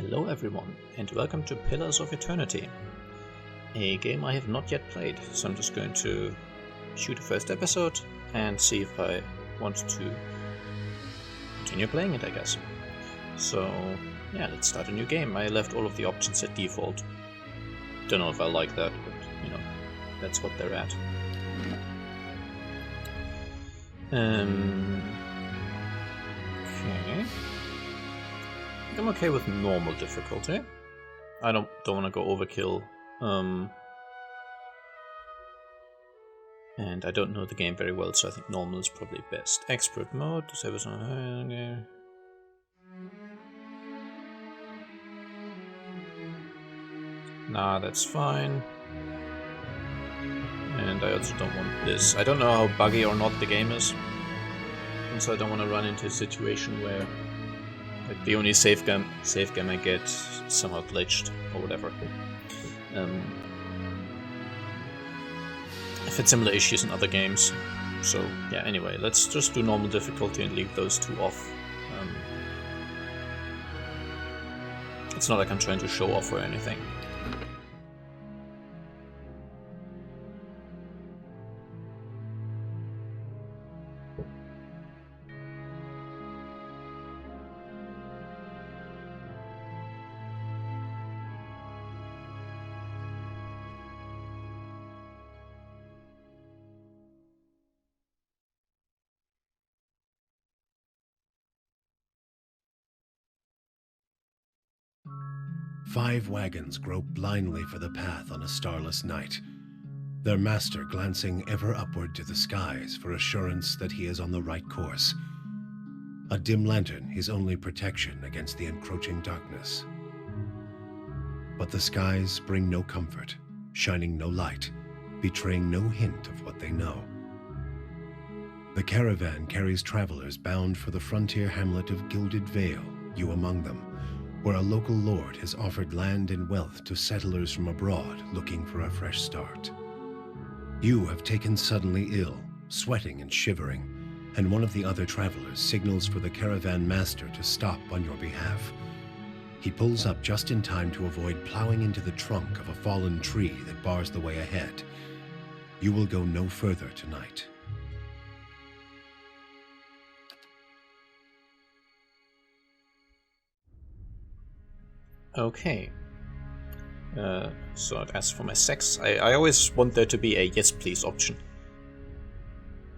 Hello everyone, and welcome to Pillars of Eternity, a game I have not yet played, so I'm just going to shoot the first episode and see if I want to continue playing it, I guess. So, yeah, let's start a new game. I left all of the options at default. Don't know if I like that, but, you know, that's what they're at. Okay. I'm okay with normal difficulty. I don't want to go overkill. And I don't know the game very well, so I think normal is probably best. Expert mode, disable some. Nah, that's fine. And I also don't want this. I don't know how buggy or not the game is, and so I don't want to run into a situation where like the only save game I get somehow glitched or whatever. I've had similar issues in other games. So yeah, anyway, let's just do normal difficulty and leave those two off. It's not like I'm trying to show off or anything. Five wagons grope blindly for the path on a starless night, their master glancing ever upward to the skies for assurance that he is on the right course. A dim lantern his only protection against the encroaching darkness. But the skies bring no comfort, shining no light, betraying no hint of what they know. The caravan carries travelers bound for the frontier hamlet of Gilded Vale, you among them, where a local lord has offered land and wealth to settlers from abroad looking for a fresh start. You have taken suddenly ill, sweating and shivering, and one of the other travelers signals for the caravan master to stop on your behalf. He pulls up just in time to avoid plowing into the trunk of a fallen tree that bars the way ahead. You will go no further tonight. Okay. So as for my sex, I always want there to be a yes please option.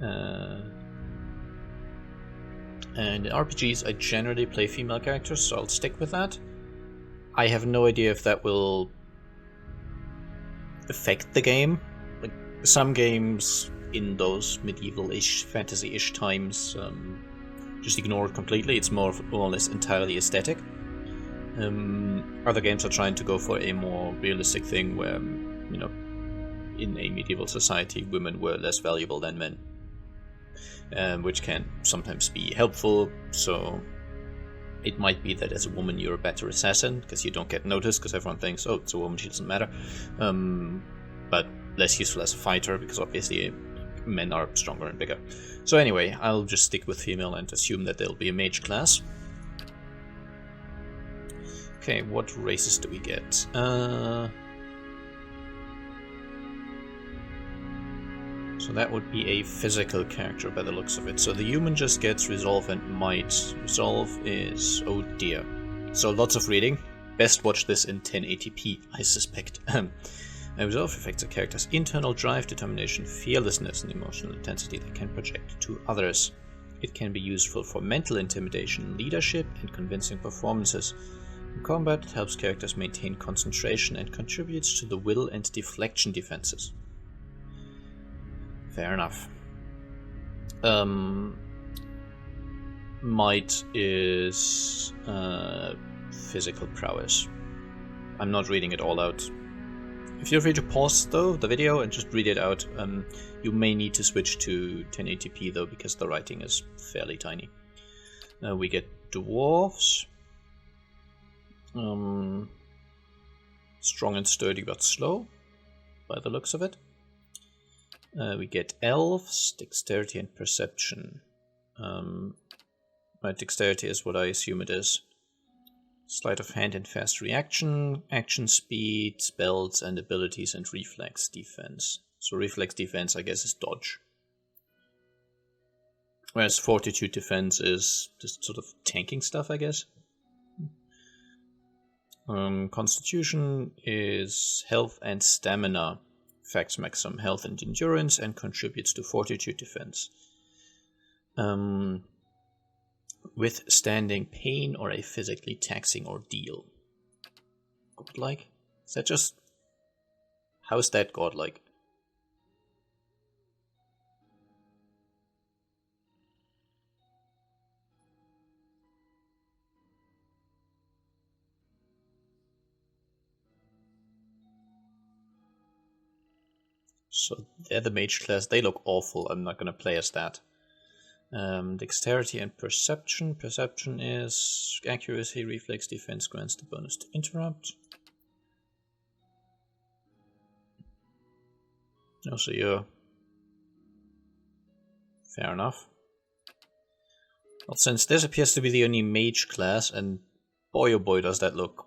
And in RPGs I generally play female characters, so I'll stick with that. I have no idea if that will affect the game. Like some games in those medieval-ish, fantasy-ish times just ignore it completely. It's more or less entirely aesthetic. Other games are trying to go for a more realistic thing where, you know, in a medieval society, women were less valuable than men, which can sometimes be helpful. So it might be that as a woman you're a better assassin because you don't get noticed because everyone thinks, oh, it's a woman, she doesn't matter. But less useful as a fighter because obviously men are stronger and bigger. So anyway, I'll just stick with female and assume that there'll be a mage class. Okay, what races do we get? So that would be a physical character by the looks of it. So the human just gets resolve and might. Resolve is... oh dear. So lots of reading. Best watch this in 1080p, I suspect. Resolve affects a character's internal drive, determination, fearlessness, and emotional intensity they can project to others. It can be useful for mental intimidation, leadership, and convincing performances. In combat, it helps characters maintain concentration and contributes to the will and deflection defenses. Fair enough. Might is physical prowess. I'm not reading it all out. Feel free to pause though the video and just read it out. You may need to switch to 1080p though because the writing is fairly tiny. We get dwarves. Strong and sturdy but slow, by the looks of it. We get elves, dexterity and perception. My dexterity is what I assume it is. Sleight of hand and fast reaction, action speed, spells and abilities, and reflex defense. So reflex defense, I guess, is dodge. Whereas fortitude defense is just sort of tanking stuff, I guess. Constitution is health and stamina. Affects maximum health and endurance and contributes to fortitude defense. Withstanding pain or a physically taxing ordeal. Godlike? Is that just... How is that godlike? So they're the mage class. They look awful. I'm not going to play as that. Dexterity and perception. Perception is accuracy, reflex, defense, grants the bonus to interrupt. Oh, so you're... Fair enough. Well, since this appears to be the only mage class, and boy oh boy does that look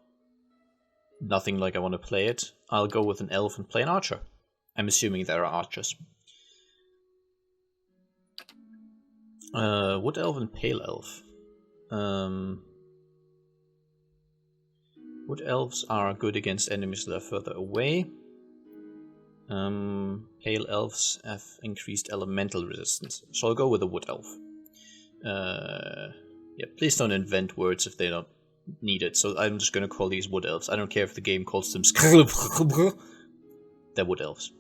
nothing like I want to play it, I'll go with an elf and play an archer. I'm assuming there are archers. Wood elf and pale elf. Wood elves are good against enemies that are further away. Pale elves have increased elemental resistance, so I'll go with a wood elf. Yeah, please don't invent words if they don't need it, so I'm just going to call these wood elves. I don't care if the game calls them they're wood elves.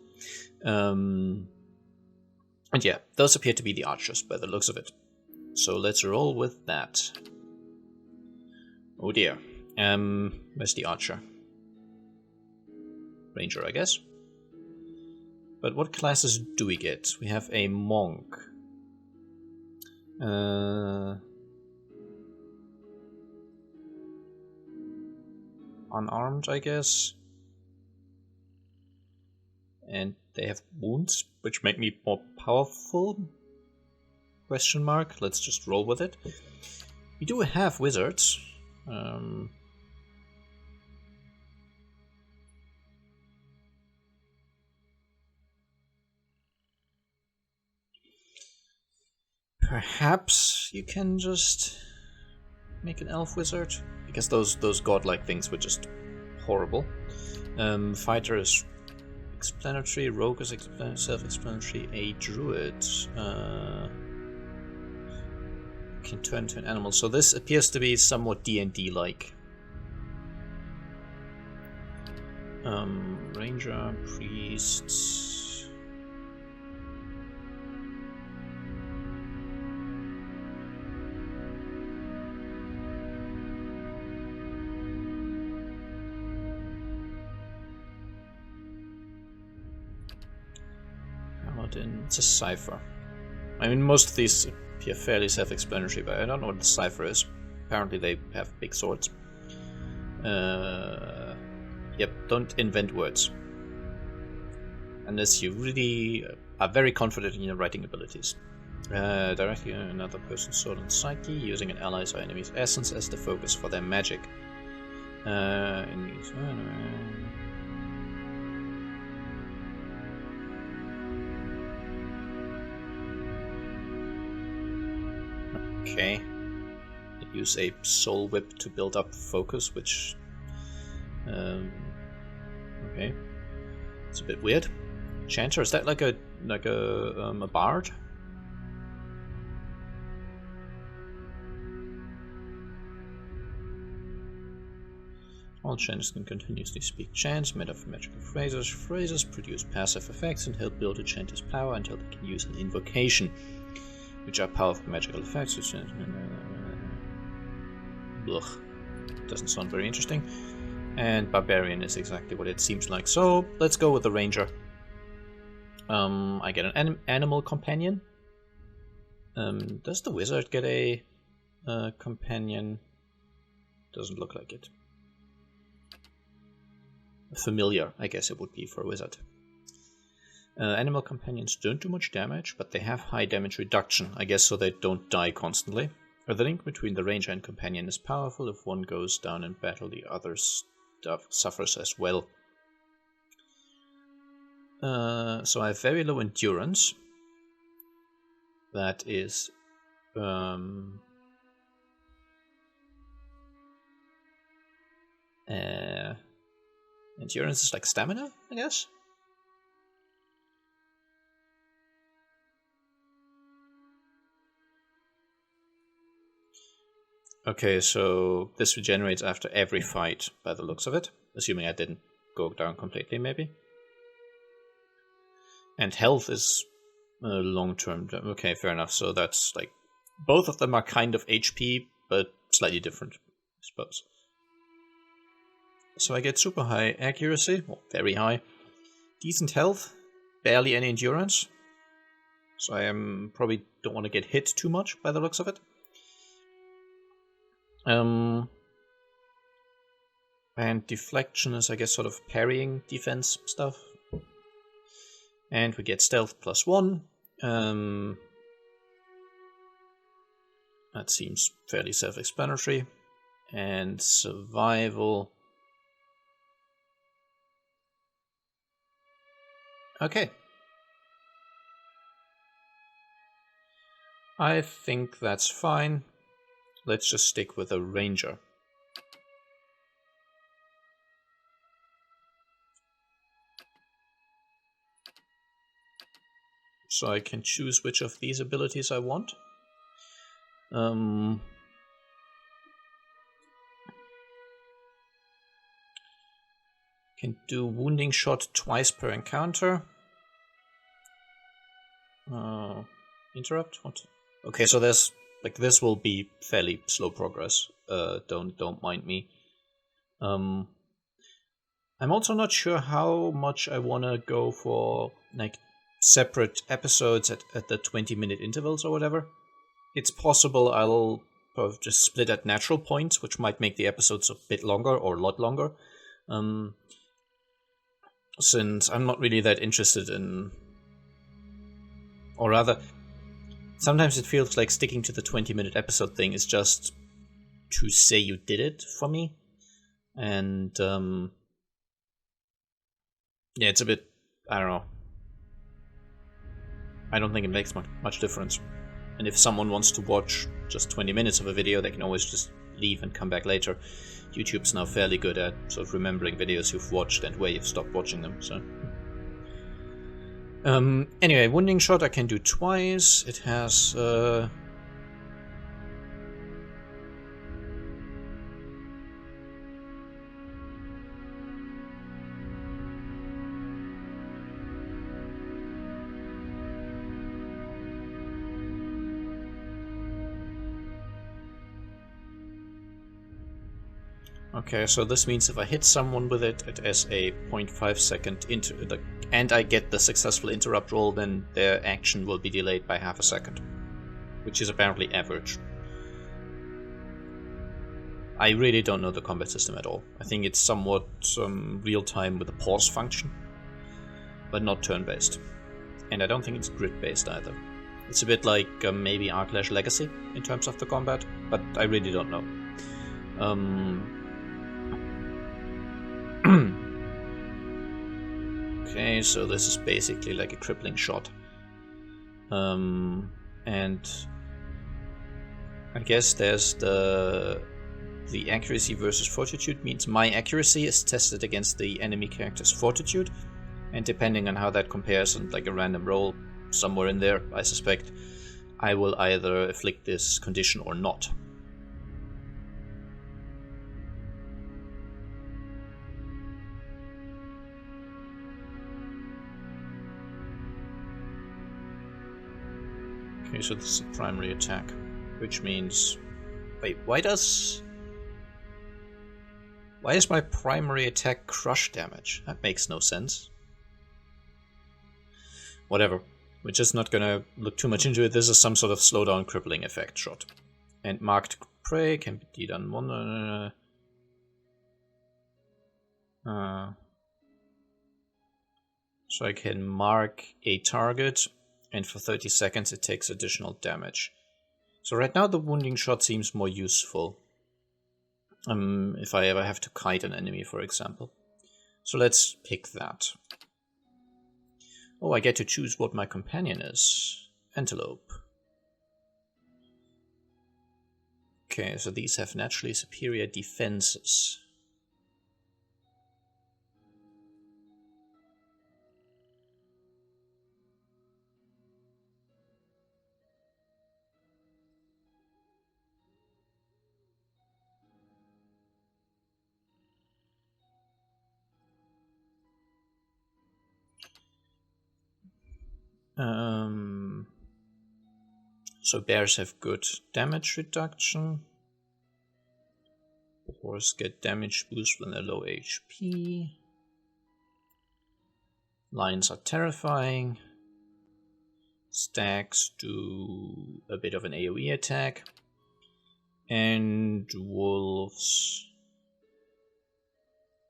And yeah, those appear to be the archers by the looks of it. So let's roll with that. Oh dear. Where's the archer? Ranger, I guess. But what classes do we get? We have a monk. Unarmed, I guess. And they have wounds, which make me more powerful? Question mark. Let's just roll with it. We do have wizards. Perhaps you can just make an elf wizard. I guess those godlike things were just horrible. Fighter is explanatory, rogue is self-explanatory, a druid can turn into an animal. So this appears to be somewhat D&D-like. Ranger, priests. It's a cipher. I mean, most of these appear fairly self-explanatory, but I don't know what the cipher is. Apparently they have big swords. Yep, don't invent words. Unless you really are very confident in your writing abilities. Directly another person's soul and psyche, using an ally's or enemy's essence as the focus for their magic. Okay. Use a soul whip to build up focus, which... okay. It's a bit weird. Chanter, is that like a bard? All chants can continuously speak chants made of magical phrases. Phrases produce passive effects and help build a chanter's power until they can use an invocation, which are powerful magical effects. Ugh. Doesn't sound very interesting. And Barbarian is exactly what it seems like. So let's go with the Ranger. I get an animal companion. Does the Wizard get a companion? Doesn't look like it. Familiar, I guess it would be for a Wizard. Animal companions don't do much damage, but they have high damage reduction, I guess, so they don't die constantly. The link between the ranger and companion is powerful. If one goes down in battle, the other suffers as well. So I have very low endurance. That is... endurance is like stamina, I guess? Okay, so this regenerates after every fight, by the looks of it. Assuming I didn't go down completely, maybe. And health is long-term. Okay, fair enough. So that's like... both of them are kind of HP, but slightly different, I suppose. So I get super high accuracy, well, very high. Decent health, barely any endurance. So I probably don't want to get hit too much by the looks of it. And deflection is, I guess, sort of parrying defense stuff. And we get stealth +1. That seems fairly self-explanatory. And survival. Okay. I think that's fine. Let's just stick with a ranger. So I can choose which of these abilities I want. Can do wounding shot twice per encounter. Interrupt? What? Okay, so there's like this will be fairly slow progress. Don't mind me. I'm also not sure how much I wanna go for like separate episodes at the 20-minute intervals or whatever. It's possible I'll just split at natural points, which might make the episodes a bit longer or a lot longer. Since I'm not really that interested in... or rather, sometimes it feels like sticking to the 20-minute episode thing is just to say you did it for me. And, yeah, it's a bit... I don't know. I don't think it makes much difference. And if someone wants to watch just 20 minutes of a video, they can always just leave and come back later. YouTube's now fairly good at sort of remembering videos you've watched and where you've stopped watching them, so... anyway, wounding shot I can do twice. It has... Okay, so this means if I hit someone with it, it has a 0.5 second and I get the successful interrupt roll, then their action will be delayed by half a second, which is apparently average. I really don't know the combat system at all. I think it's somewhat real-time with a pause function, but not turn-based. And I don't think it's grid-based either. It's a bit like maybe Arclash Legacy in terms of the combat, but I really don't know. Okay, so this is basically like a crippling shot. And I guess there's the accuracy versus fortitude means my accuracy is tested against the enemy character's fortitude, and depending on how that compares and like a random roll somewhere in there, I suspect, I will either afflict this condition or not. Okay, so this is a primary attack, which means... Wait, why is my primary attack crush damage? That makes no sense. Whatever. We're just not gonna look too much into it. This is some sort of slowdown crippling effect shot. And marked prey can be done one... So I can mark a target, and for 30 seconds it takes additional damage. So right now the wounding shot seems more useful. If I ever have to kite an enemy, for example. So let's pick that. Oh, I get to choose what my companion is. Antelope. Okay, so these have naturally superior defenses. So bears have good damage reduction. Boars get damage boost when they're low HP. Lions are terrifying. Stags do a bit of an AoE attack. And wolves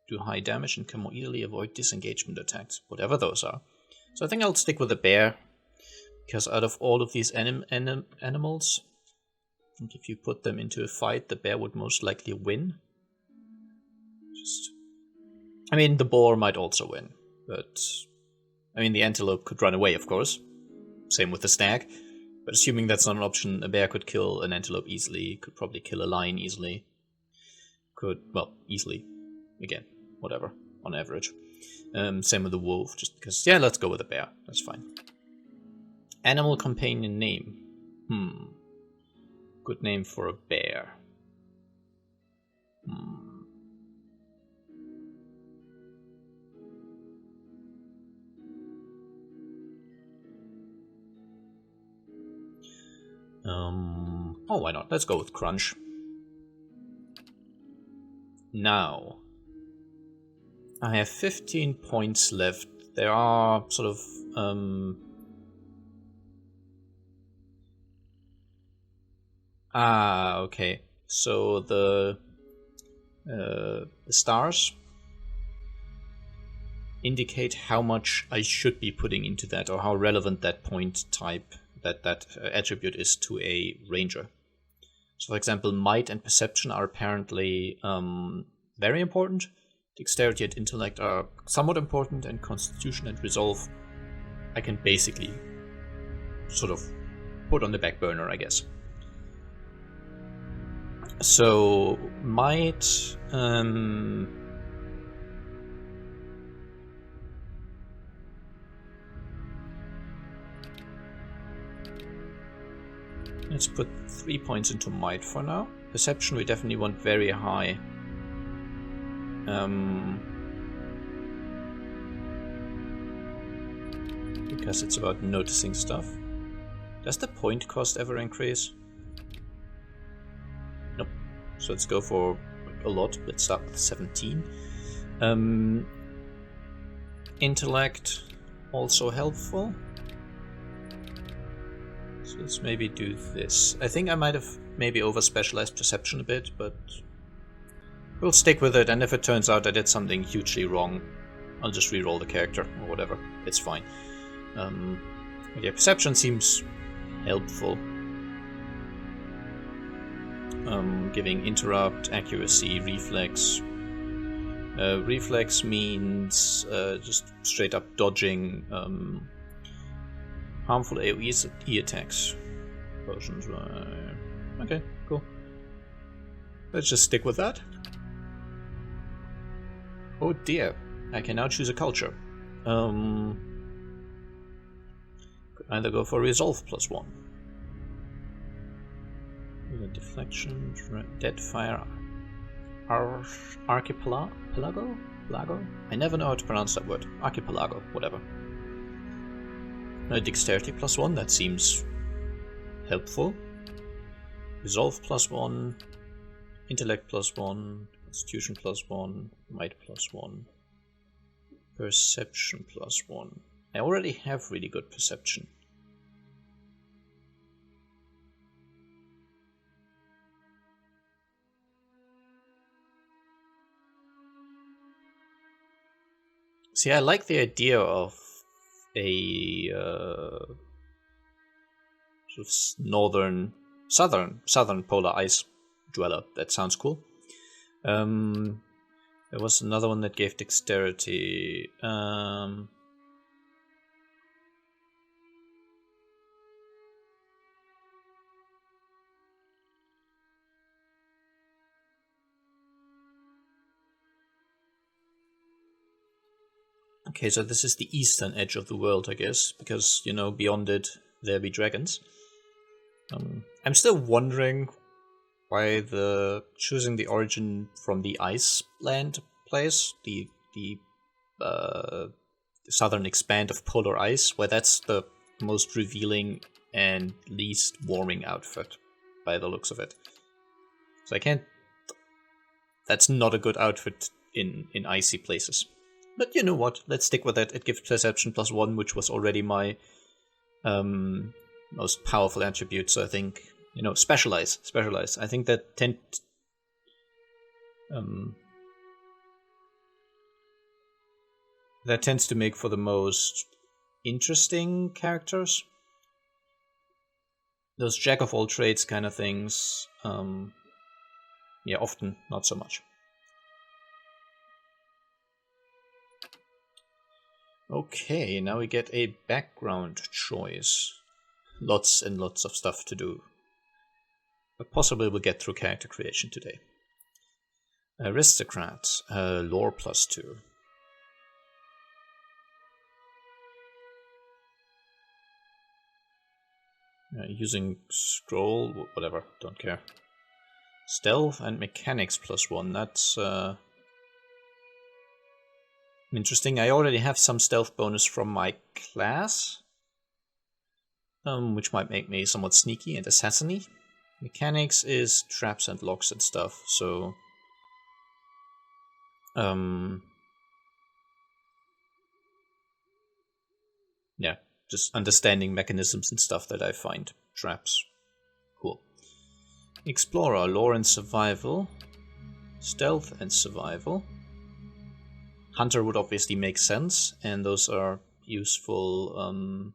do high damage and can more easily avoid disengagement attacks, whatever those are. So I think I'll stick with the bear, because out of all of these animals, I think if you put them into a fight, the bear would most likely win. I mean, the boar might also win, but I mean, the antelope could run away, of course. Same with the stag. But assuming that's not an option, a bear could kill an antelope easily, could probably kill a lion easily. Easily. Again, whatever, on average. Same with the wolf, just because, yeah, let's go with a bear. That's fine. Animal companion name. Good name for a bear. Oh, why not? Let's go with Crunch. Now, I have 15 points left. There are sort of okay. So the stars indicate how much I should be putting into that, or how relevant that point type, that attribute is to a ranger. So, for example, might and perception are apparently very important. Dexterity and intellect are somewhat important, and constitution and resolve I can basically sort of put on the back burner, I guess. So, might... let's put 3 points into might for now. Perception we definitely want very high. Because it's about noticing stuff. Does the point cost ever increase? Nope. So let's go for a lot. Let's start with 17. Intellect, also helpful. So let's maybe do this. I think I might have maybe over-specialized perception a bit, but we'll stick with it, and if it turns out I did something hugely wrong, I'll just re-roll the character, or whatever. It's fine. But yeah, perception seems helpful. Giving interrupt, accuracy, reflex. Reflex means just straight up dodging harmful AoE attacks. Potions, right. Okay, cool. Let's just stick with that. Oh dear, I can now choose a culture. Could either go for resolve +1. Deflection, Deadfire, Archipelago? I never know how to pronounce that word. Archipelago, whatever. Dexterity +1, that seems helpful. Resolve +1, Intellect +1, Constitution +1, Might +1, Perception +1. I already have really good perception. See, I like the idea of a sort of northern southern polar ice dweller. That sounds cool. There was another one that gave dexterity. Okay, so this is the eastern edge of the world, I guess, because, beyond it, there be dragons. I'm still wondering why choosing the origin from the Iceland place, the southern expand of polar ice, where that's the most revealing and least warming outfit, by the looks of it. So I can't... That's not a good outfit in icy places. But you know what? Let's stick with it. It gives Perception +1, which was already my most powerful attribute. So I think, specialize. I think that tends to make for the most interesting characters. Those jack of all trades kind of things, often not so much. Okay, now we get a background choice. Lots and lots of stuff to do. But possibly we'll get through character creation today. Aristocrat, lore +2. Using scroll, whatever, don't care. Stealth and mechanics +1, that's interesting. I already have some stealth bonus from my class, which might make me somewhat sneaky and assassin-y. Mechanics is traps and locks and stuff, so just understanding mechanisms and stuff that I find. Traps. Cool. Explorer, lore and survival. Stealth and survival. Hunter would obviously make sense, and those are useful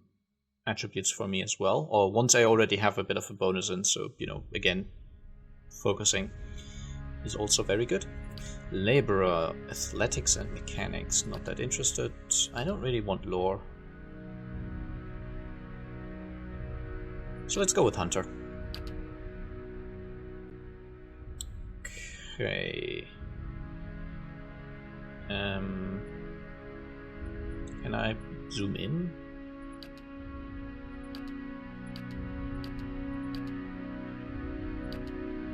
attributes for me as well. Or once I already have a bit of a bonus in, so, again, focusing is also very good. Laborer, athletics and mechanics, not that interested. I don't really want lore. So let's go with Hunter. Okay. Can I zoom in?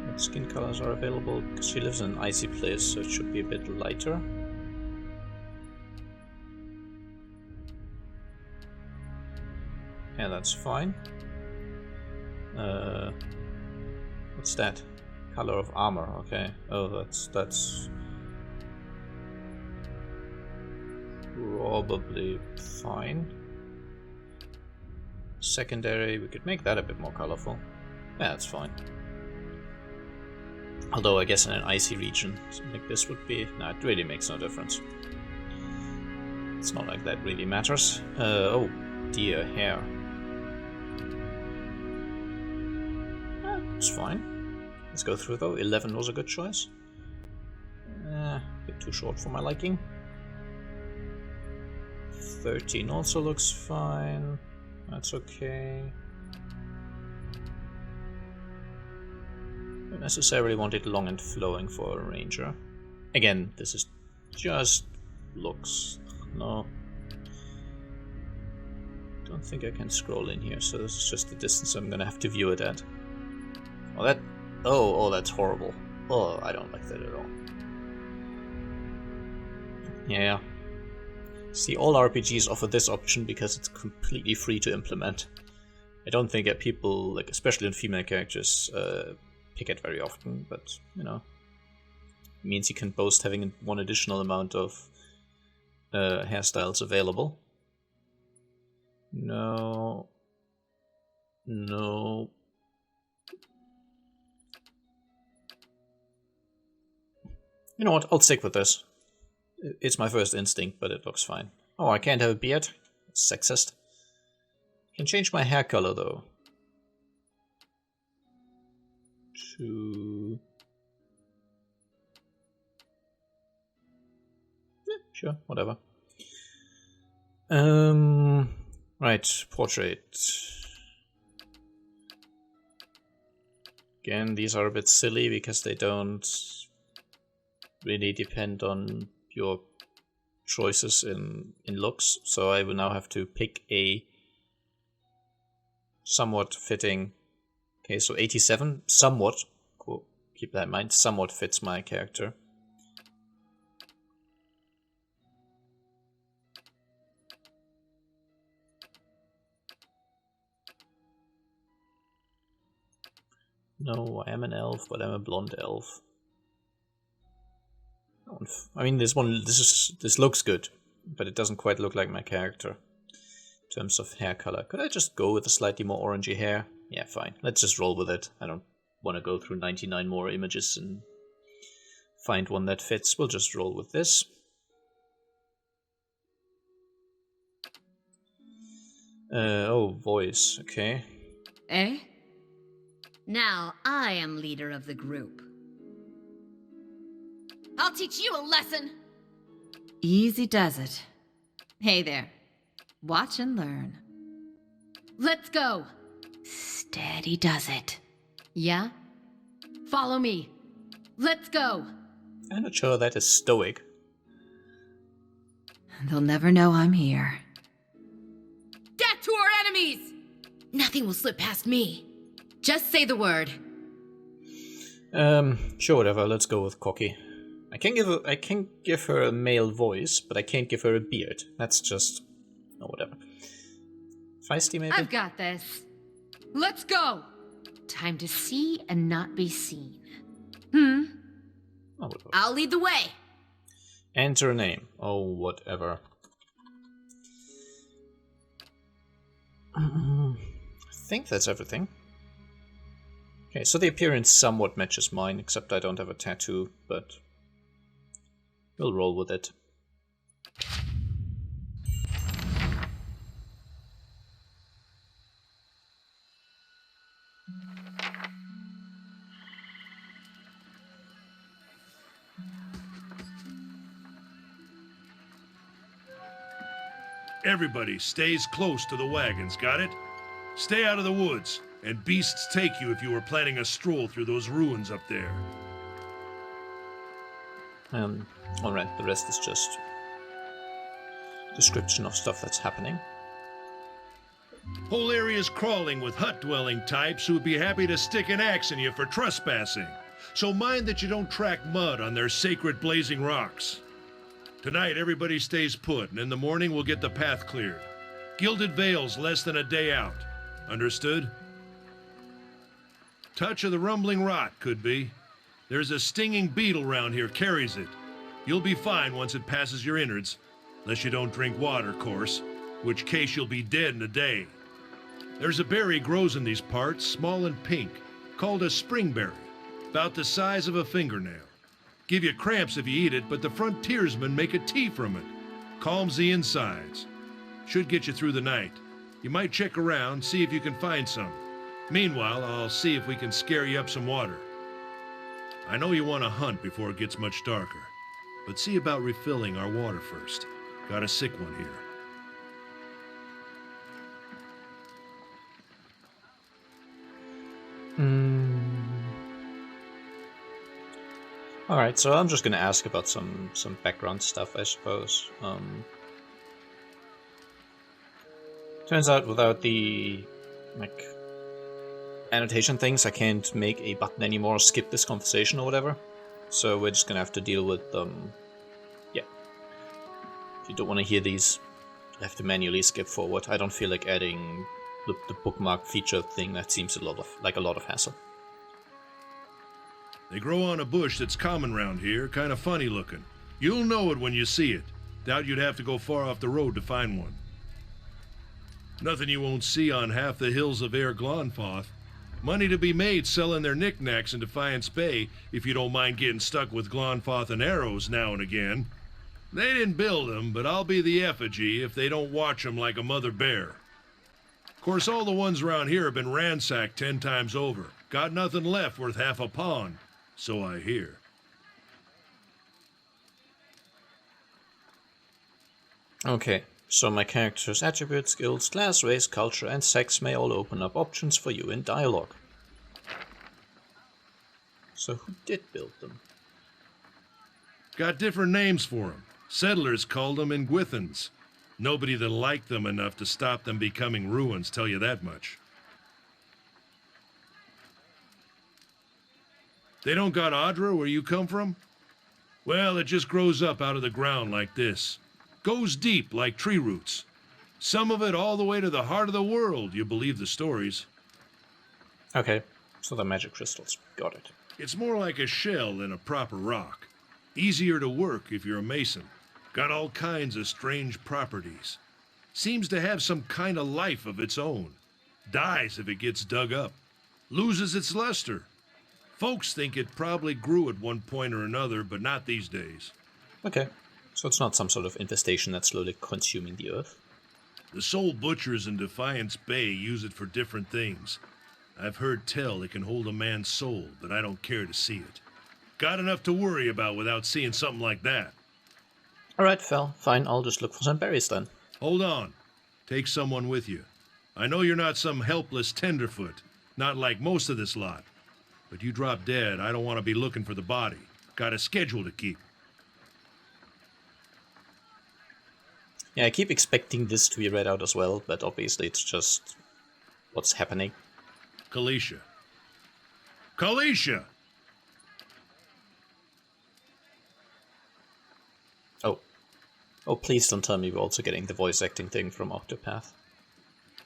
What skin colors are available? Because she lives in an icy place, so it should be a bit lighter. Yeah, that's fine. What's that? Color of armor, okay. Oh, that's probably fine. Secondary, we could make that a bit more colorful. Yeah, that's fine. Although I guess in an icy region, something like this would be... No, it really makes no difference. It's not like that really matters. Oh dear, hair. It's fine. Let's go through though. 11 was a good choice. A bit too short for my liking. 13 also looks fine. That's okay. Don't necessarily want it long and flowing for a ranger. Again, this is just looks. No. Don't think I can scroll in here, so this is just the distance I'm gonna have to view it at. Oh, that's horrible. Oh, I don't like that at all. Yeah. See, all RPGs offer this option because it's completely free to implement. I don't think that people, like especially in female characters, pick it very often, but, it means you can boast having one additional amount of hairstyles available. No. You know what, I'll stick with this. It's my first instinct, but it looks fine. Oh, I can't have a beard? That's sexist. I can change my hair color, though. to... Yeah, sure, whatever. Right, portrait. Again, these are a bit silly because they don't really depend on your choices in looks, so I will now have to pick a somewhat fitting... Okay, so 87, somewhat, cool, keep that in mind, somewhat fits my character. No, I am an elf, but I'm a blonde elf. I mean, this looks good, but it doesn't quite look like my character in terms of hair color. Could I just go with a slightly more orangey hair? Yeah, fine. Let's just roll with it. I don't want to go through 99 more images and find one that fits. We'll just roll with this. Oh, voice. Okay. Eh? Now I am leader of the group. I'll teach you a lesson! Easy does it. Hey there. Watch and learn. Let's go! Steady does it. Yeah? Follow me. Let's go! I'm not sure that is stoic. They'll never know I'm here. Death to our enemies! Nothing will slip past me. Just say the word. Sure, whatever. Let's go with cocky. I can give her a male voice, but I can't give her a beard. That's just... oh, whatever. Feisty, maybe? I've got this. Let's go! Time to see and not be seen. Oh, whatever. I'll lead the way. Enter a name. Oh, whatever. I think that's everything. Okay, so the appearance somewhat matches mine, except I don't have a tattoo, but we'll roll with it. Everybody stays close to the wagons, got it? Stay out of the woods, and beasts take you if you were planning a stroll through those ruins up there. Alright, the rest is just description of stuff that's happening. Whole area's crawling with hut-dwelling types who would be happy to stick an axe in you for trespassing. So mind that you don't track mud on their sacred blazing rocks. Tonight, everybody stays put, and in the morning we'll get the path cleared. Gilded Vale's less than a day out. Understood? Touch of the rumbling rot, could be. There's a stinging beetle round here, carries it. You'll be fine once it passes your innards. Unless you don't drink water, course. Which case you'll be dead in a day. There's a berry grows in these parts, small and pink, called a springberry. About the size of a fingernail. Give you cramps if you eat it, but the frontiersmen make a tea from it. Calms the insides. Should get you through the night. You might check around, see if you can find some. Meanwhile, I'll see if we can scare you up some water. I know you want to hunt before it gets much darker, but see about refilling our water first. Got a sick one here. Alright, so I'm just gonna ask about some background stuff, I suppose. Turns out without the, like, annotation things, I can't make a button anymore, skip this conversation or whatever. So we're just gonna have to deal with, yeah. If you don't want to hear these, you have to manually skip forward. I don't feel like adding the bookmark feature thing. That seems a lot of hassle. They grow on a bush that's common round here, kind of funny looking. You'll know it when you see it. Doubt you'd have to go far off the road to find one. Nothing you won't see on half the hills of Air Glonfoth. Money to be made selling their knickknacks in Defiance Bay, if you don't mind getting stuck with Glonfoth and arrows now and again. They didn't build them, but I'll be the effigy if they don't watch them like a mother bear. Of course, all the ones around here have been ransacked 10 times over. Got nothing left worth half a pawn, so I hear. Okay, so my character's attributes, skills, class, race, culture, and sex may all open up options for you in dialogue. So who did build them? Got different names for them. Settlers called them Ingwithans. Nobody that liked them enough to stop them becoming ruins, tell you that much. They don't got Adra where you come from? Well, it just grows up out of the ground like this. Goes deep like tree roots. Some of it all the way to the heart of the world, you believe the stories. Okay, so the magic crystals. Got it. It's more like a shell than a proper rock. Easier to work if you're a mason. Got all kinds of strange properties. Seems to have some kind of life of its own. Dies if it gets dug up. Loses its luster. Folks think it probably grew at one point or another, but not these days. Okay, so it's not some sort of infestation that's slowly consuming the earth. The soul butchers in Defiance Bay use it for different things. I've heard tell it can hold a man's soul, but I don't care to see it. Got enough to worry about without seeing something like that. Alright, Fel, fine, I'll just look for some berries then. Hold on. Take someone with you. I know you're not some helpless tenderfoot, not like most of this lot. But you drop dead, I don't want to be looking for the body. Got a schedule to keep. Yeah, I keep expecting this to be read out as well, but obviously it's just what's happening. Kalisha. Kalisha! Oh, please don't tell me we're also getting the voice acting thing from Octopath.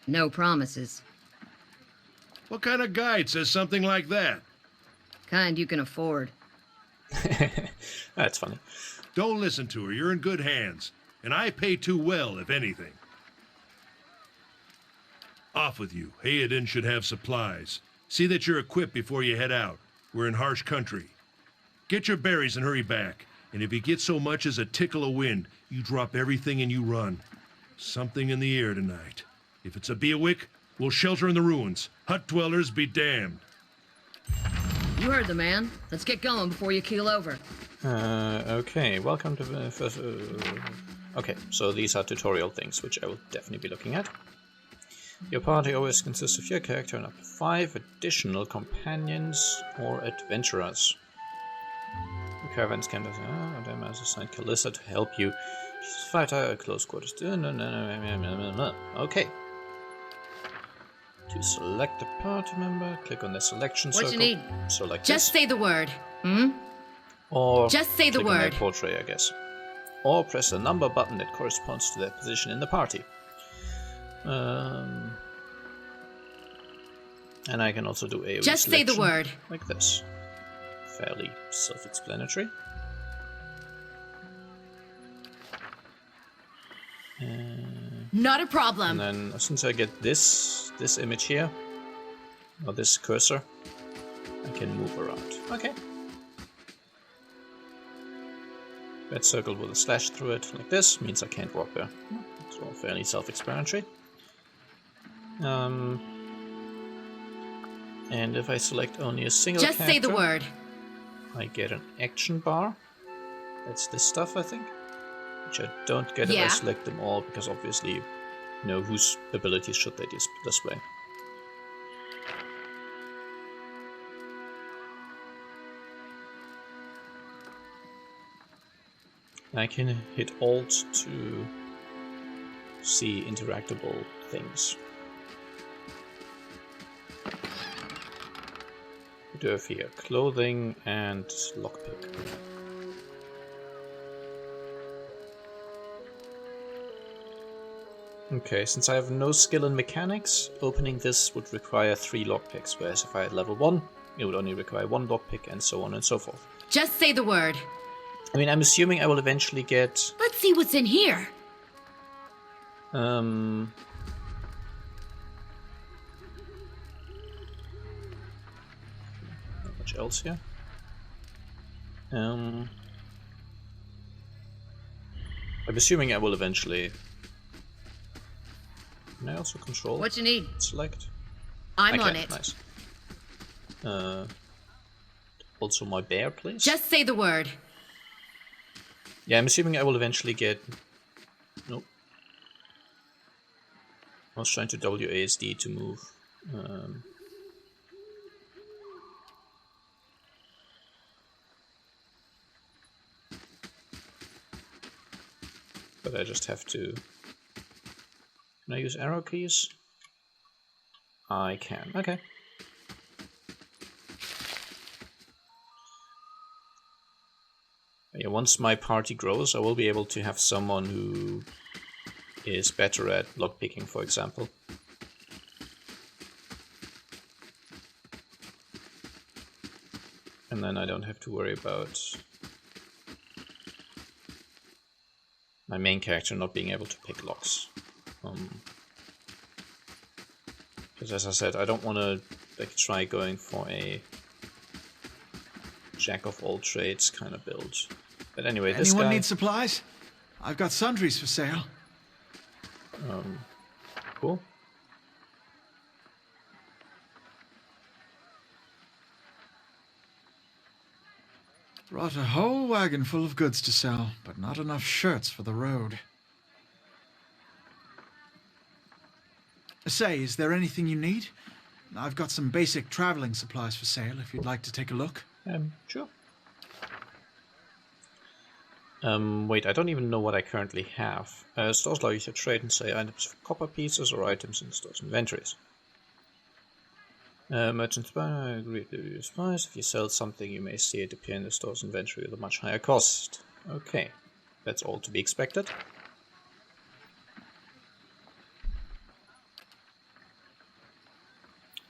No promises. What kind of guide says something like that? Kind you can afford. That's funny. Don't listen to her, you're in good hands. And I pay too well, if anything. Off with you. Hayden should have supplies. See that you're equipped before you head out. We're in harsh country. Get your berries and hurry back. And if you get so much as a tickle of wind, you drop everything and you run. Something in the air tonight. If it's a Beawick, we'll shelter in the ruins. Hut dwellers be damned. You heard the man. Let's get going before you keel over. Okay, welcome to the first... Okay, so these are tutorial things, which I will definitely be looking at. Your party always consists of your character and up to 5 additional companions or adventurers. The caravans can them as assigned Calissa to help you. She's a fighter at close quarters. Okay. To select a party member, click on the selection circle. What you need? So like Just this. say the word. Or Just say the click on their word. portrait, I guess. Or press the number button that corresponds to their position in the party. And I can also do a Just say the selection word. like this. Fairly self-explanatory. Not a And problem. then since I get this image here, or this cursor, I can move around. Okay. Red circle with a slash through it like this means I can't walk there. It's all fairly self-explanatory. And if I select only a single Just say the character, word. I get an action bar. That's this stuff, I think. Which I don't get if I Yeah. select them all, because obviously, you know, whose abilities should they display. I can hit Alt to see interactable things. We do have here clothing and lockpick. Okay, since I have no skill in mechanics, opening this would require 3 lockpicks, whereas if I had level 1, it would only require 1 lockpick, and so on and so forth. Just say the word. I mean, I'm assuming I will eventually get... Let's see what's in here. Not much else here. I'm assuming I will eventually... Can I also control? What you need? Select? I'm I on can, it. nice. also my bear place. Just say the word. Yeah, I'm assuming I will eventually get... Nope. I was trying to WASD to move. But I just have to... Can I use arrow keys? I can. Okay. Yeah, once my party grows, I will be able to have someone who is better at lockpicking, for example. And then I don't have to worry about my main character not being able to pick locks. Because as I said, I don't want to like try going for a jack of all trades kind of build. But anyway, this Anyone guy... need supplies? I've got sundries for sale. Cool. Brought a whole wagon full of goods to sell, but not enough shirts for the road. Say, is there anything you need? I've got some basic traveling supplies for sale if you'd like to take a look. Sure. Wait, I don't even know what I currently have. Stores allow you to trade and say items for copper pieces or items in stores inventories. Merchants agree to use price. If you sell something, you may see it appear in the store's inventory at a much higher cost. Okay, that's all to be expected.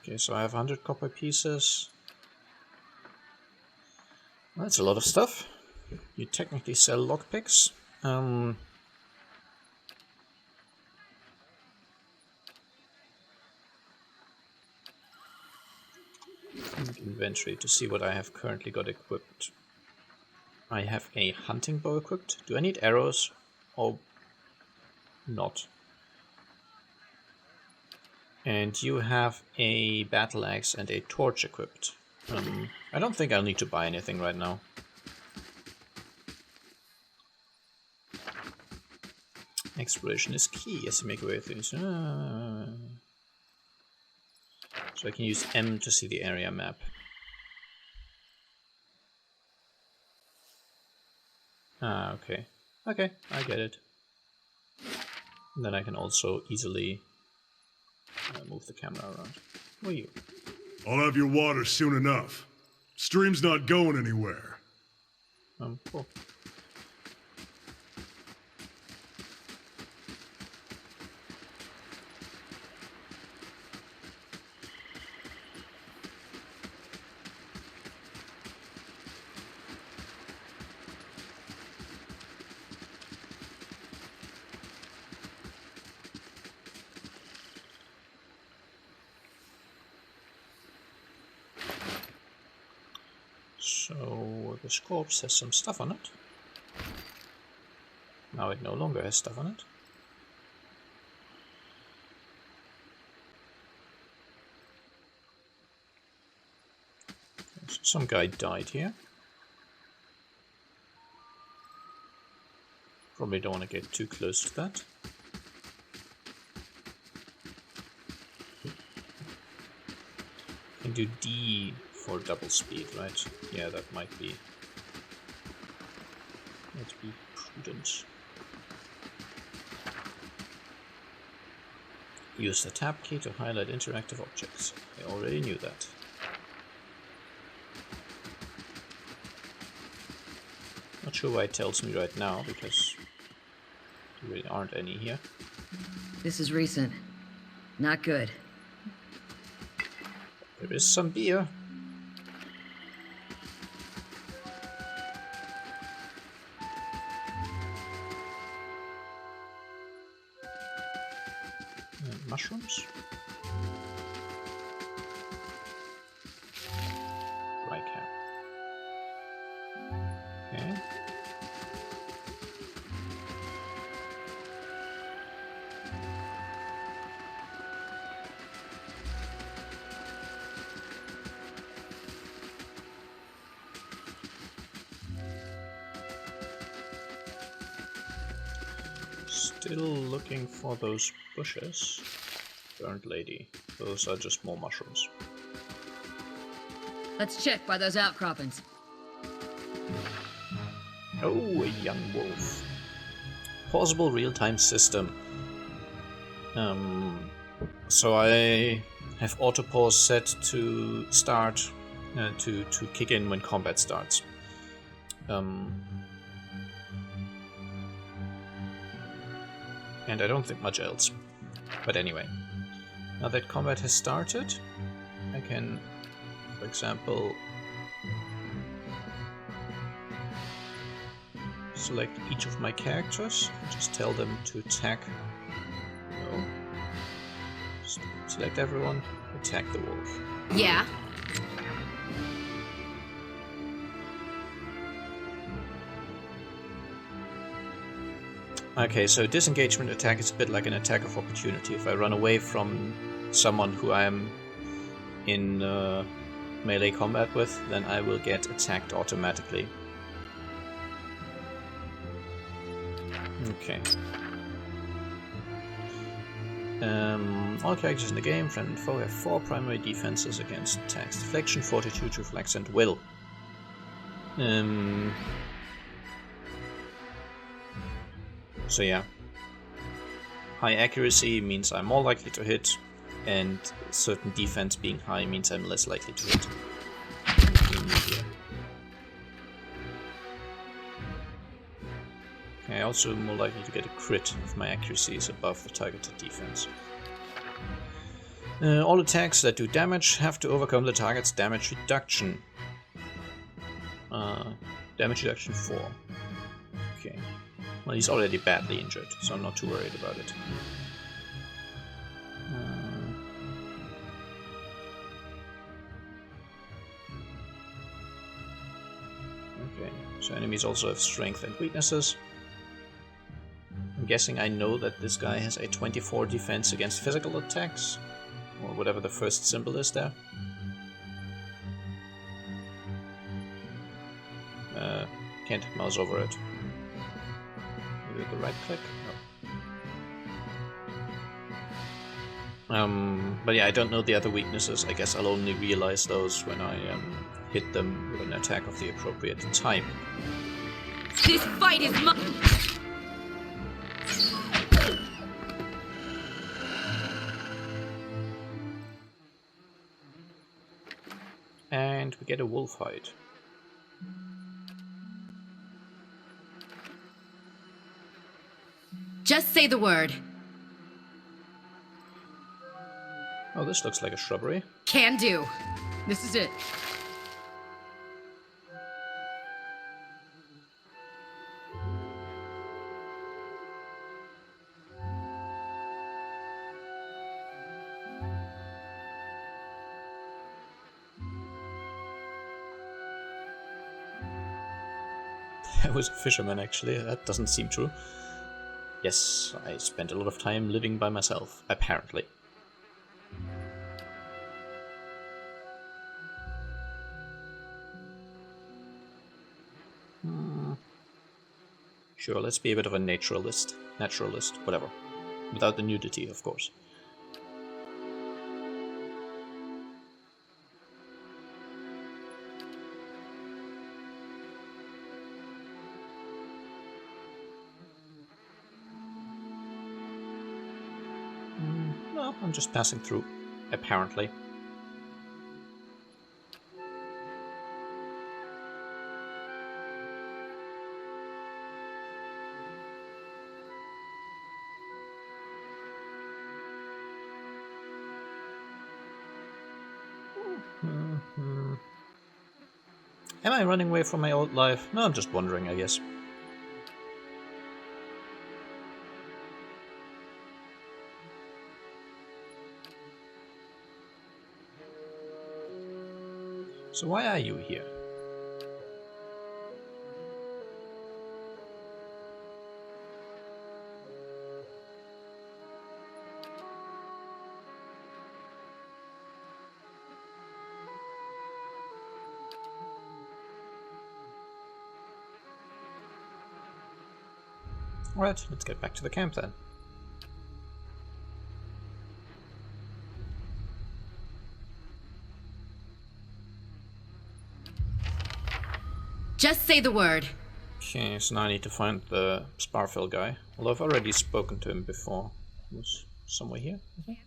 Okay, so I have 100 copper pieces. That's a lot of stuff. You technically sell lockpicks. Inventory to see what I have currently got equipped. I have a hunting bow equipped. Do I need arrows or not? And you have a battle axe and a torch equipped. I don't think I'll need to buy anything right now. Exploration is key as you make away with things. So I can use M to see the area map. Ah, okay. Okay, I get it. And then I can also easily move the camera around. Who are you? I'll have your water soon enough. Stream's not going anywhere. Cool. So this corpse has some stuff on it. Now it no longer has stuff on it. Okay, so some guy died here. Probably don't want to get too close to that. Can do D for double speed, right? Yeah, that might be prudent. Use the tab key to highlight interactive objects. I already knew that. Not sure why it tells me right now, because there really aren't any here. This is recent. Not good. There is some beer. And mushrooms. Right cap. Okay. Still looking for those bushes. Burnt lady. Those are just more mushrooms. Let's check by those outcroppings. Oh, a young wolf. Pausable real-time system. So I have auto-pause set to start, to kick in when combat starts. And I don't think much else. But anyway, now that combat has started, I can, for example, select each of my characters, just tell them to attack. No. Just select everyone, attack the wolf. Yeah. Okay, so disengagement attack is a bit like an attack of opportunity. If I run away from someone who I am in melee combat with, then I will get attacked automatically. Okay. All characters in the game, friend and foe, have 4 primary defenses against attacks: deflection, fortitude, reflex, and will. So yeah, high accuracy means I'm more likely to hit, and certain defense being high means I'm less likely to hit. I also am more likely to get a crit if my accuracy is above the targeted defense. All attacks that do damage have to overcome the target's damage reduction. Damage reduction 4. Okay. Well, he's already badly injured, so I'm not too worried about it. Okay, so enemies also have strength and weaknesses. I'm guessing I know that this guy has a 24 defense against physical attacks, or whatever the first symbol is there. Can't mouse over it. Maybe the right click? No. But yeah, I don't know the other weaknesses. I guess I'll only realize those when I hit them with an attack of the appropriate type. This fight is mine! And we get a wolf hide. Just say the word. Oh, this looks like a shrubbery. Can do. This is it. I was a fisherman, actually. That doesn't seem true. Yes, I spent a lot of time living by myself, apparently. Sure, let's be a bit of a naturalist, whatever. Without the nudity, of course. No, I'm just passing through, apparently. Am I running away from my old life? No, I'm just wondering, I guess. So why are you here? Alright, let's get back to the camp then. Just say the word. Okay, so now I need to find the Sparfil guy. Although I've already spoken to him before. He was somewhere here, I think.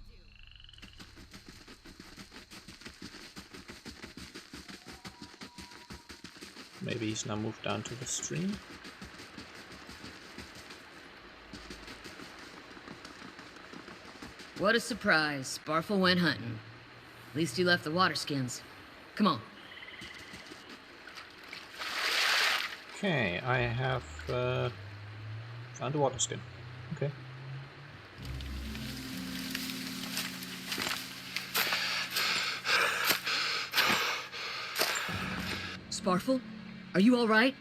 Maybe he's now moved down to the stream. What a surprise. Sparfil went hunting. At least he left the water skins. Come on. Okay, I have found a water skin. Okay. Sparfil, are you all right?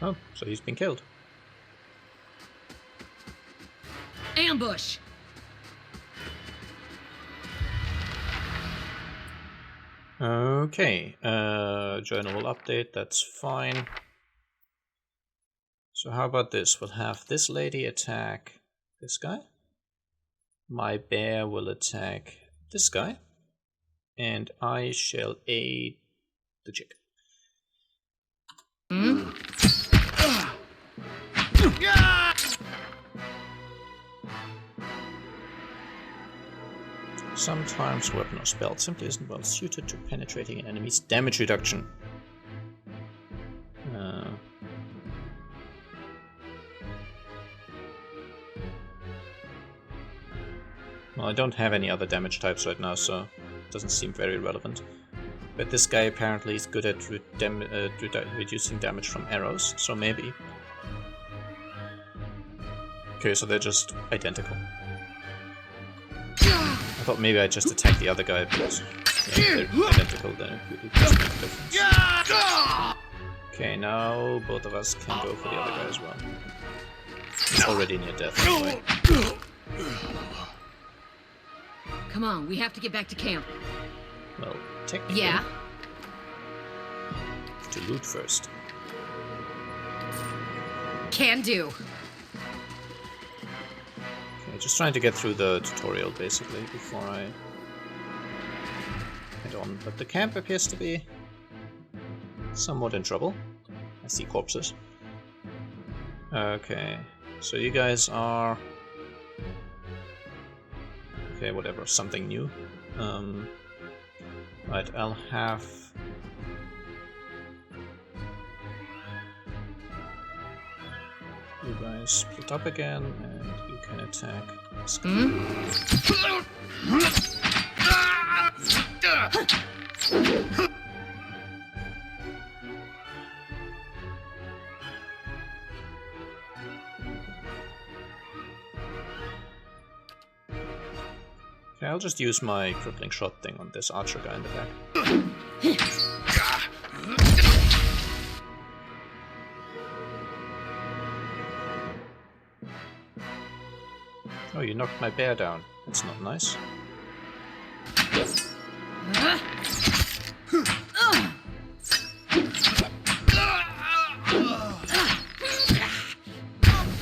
Oh, so he's been killed. Ambush! Okay, journal will update, that's fine. So how about this? We'll have this lady attack this guy. My bear will attack this guy. And I shall aid the chick. Sometimes a weapon or spell simply isn't well suited to penetrating an enemy's damage reduction. Well, I don't have any other damage types right now, so it doesn't seem very relevant. But this guy apparently is good at reducing damage from arrows, so maybe. Okay, so they're just identical. I thought maybe I'd just attack the other guy, but yeah, if they're identical, then it doesn't make a difference. Okay, now both of us can go for the other guy as well. He's already near death anyway. Come on, we have to get back to camp. Well, technically. Yeah? To loot first. Can do. Okay, just trying to get through the tutorial basically before I head on. But the camp appears to be somewhat in trouble. I see corpses. Okay, so you guys are... Okay, whatever, something new. Right, I'll have... You guys split up again, and you can attack this guy. Okay, I'll just use my crippling shot thing on this archer guy in the back. Oh, you knocked my bear down. That's not nice.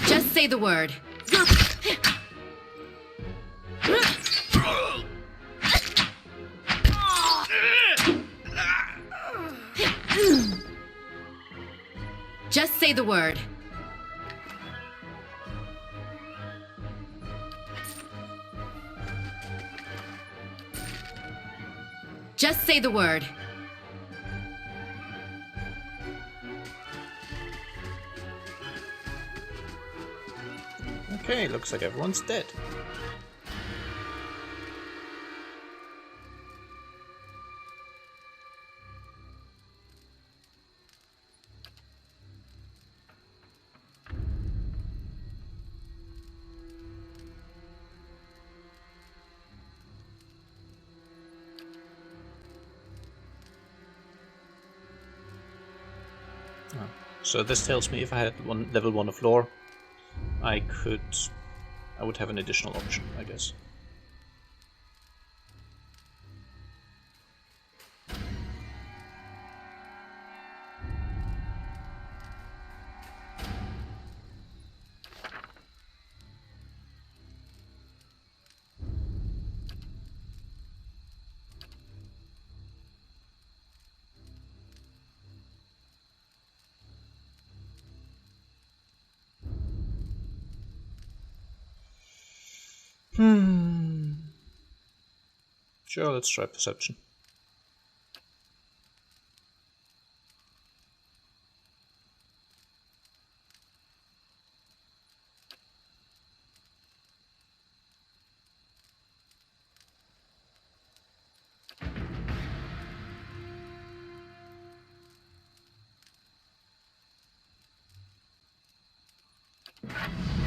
Just say the word. Just say the word. Just say the word. Okay, looks like everyone's dead. So this tells me if I had level 1 of lore, I would have an additional option, I guess. Sure, let's try perception.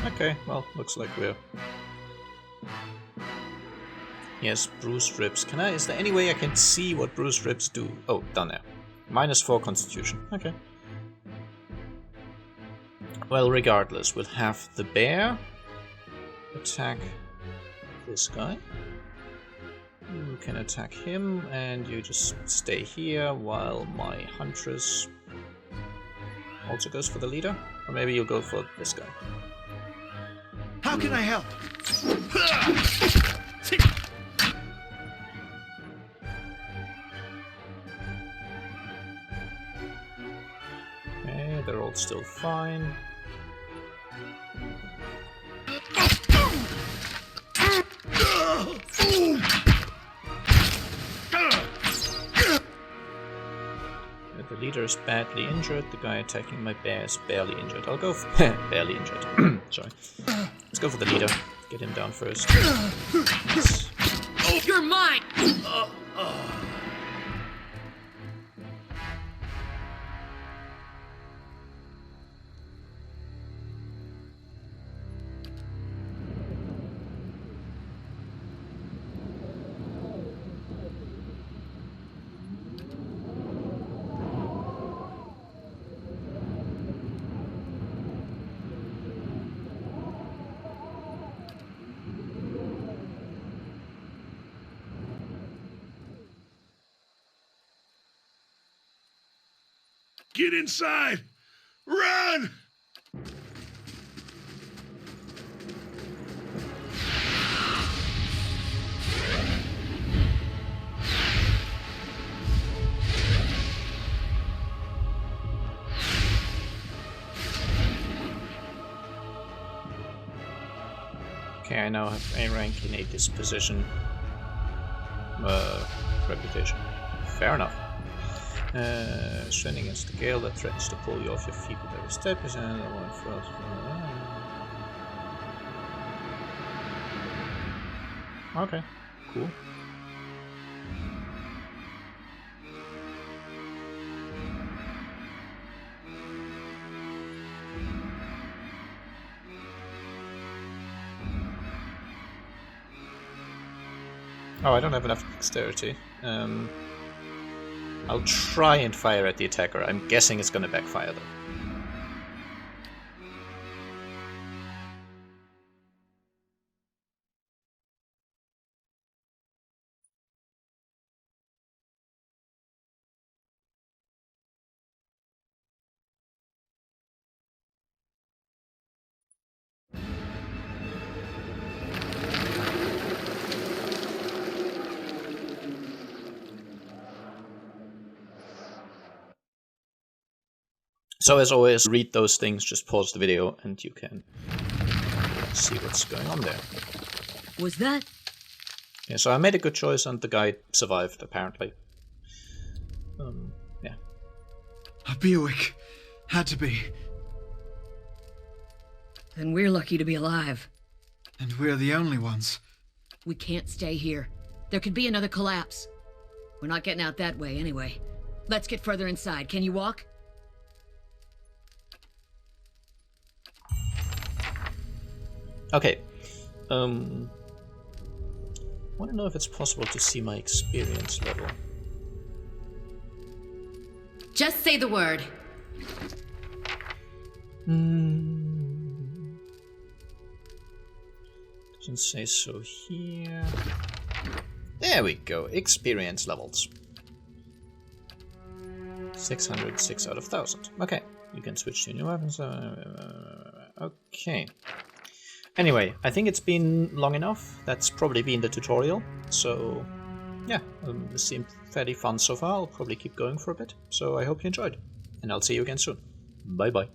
Okay, well, looks like we're... Yes, bruised ribs. Is there any way I can see what bruised ribs do? Oh, down there. -4 constitution. Okay. Well, regardless, we'll have the bear attack this guy. You can attack him, and you just stay here while my huntress also goes for the leader. Or maybe you'll go for this guy. How can I help? Okay, they're all still fine. The leader is badly injured. The guy attacking my bear is barely injured. I'll go for barely injured. Sorry. Let's go for the leader. Get him down first. Yes. You're mine! Get inside! Run! Okay, I now have a rank in a disposition reputation. Fair enough. Stranding against the gale that threatens to pull you off your feet with every step is another one for us. Okay, cool. Oh, I don't have enough dexterity. I'll try and fire at the attacker. I'm guessing it's gonna backfire though. So as always, read those things, just pause the video and you can see what's going on there. Was that? Yeah, so I made a good choice and the guy survived, apparently. Yeah. A Buick. Had to be. Then we're lucky to be alive. And we're the only ones. We can't stay here. There could be another collapse. We're not getting out that way anyway. Let's get further inside. Can you walk? Okay. Want to know if it's possible to see my experience level. Just say the word. Doesn't say so here. There we go. Experience levels. 606 out of 1000. Okay. You can switch to new weapons. Okay. Anyway, I think it's been long enough. That's probably been the tutorial. So, yeah, this seemed fairly fun so far. I'll probably keep going for a bit. So I hope you enjoyed. And I'll see you again soon. Bye bye.